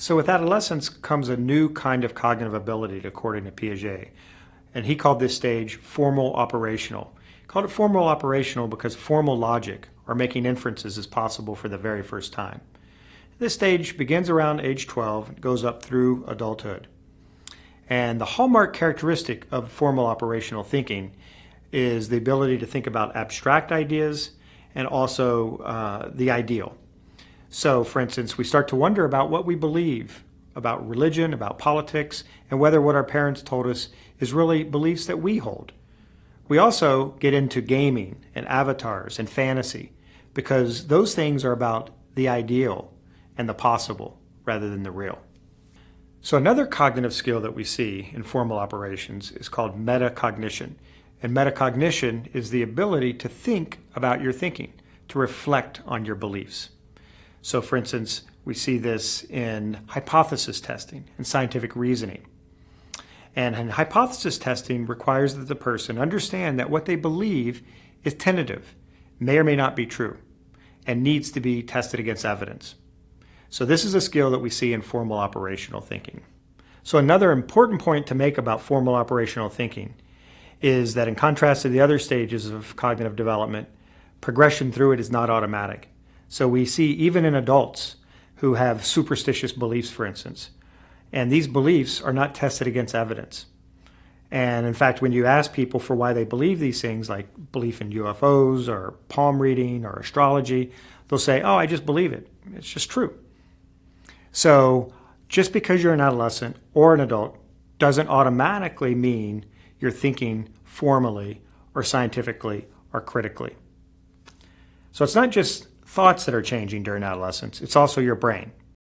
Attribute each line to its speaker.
Speaker 1: So with adolescence comes a new kind of cognitive ability, according to Piaget. And he called this stage formal operational. He called it formal operational because formal logic, or making inferences, is possible for the very first time. This stage begins around age 12 and goes up through adulthood. And the hallmark characteristic of formal operational thinking is the ability to think about abstract ideas and also the ideal. So, for instance, we start to wonder about what we believe about religion, about politics, and whether what our parents told us is really beliefs that we hold. We also get into gaming and avatars and fantasy because those things are about the ideal and the possible rather than the real. So another cognitive skill that we see in formal operations is called metacognition. And metacognition is the ability to think about your thinking, to reflect on your beliefs. So for instance, we see this in hypothesis testing and scientific reasoning. And hypothesis testing requires that the person understand that what they believe is tentative, may or may not be true, and needs to be tested against evidence. So this is a skill that we see in formal operational thinking. So another important point to make about formal operational thinking is that in contrast to the other stages of cognitive development, progression through it is not automatic. So we see even in adults who have superstitious beliefs, for instance, and these beliefs are not tested against evidence. And in fact, when you ask people for why they believe these things, like belief in UFOs or palm reading or astrology, they'll say, oh, I just believe it. It's just true. So just because you're an adolescent or an adult doesn't automatically mean you're thinking formally or scientifically or critically. So it's not just thoughts that are changing during adolescence, it's also your brain.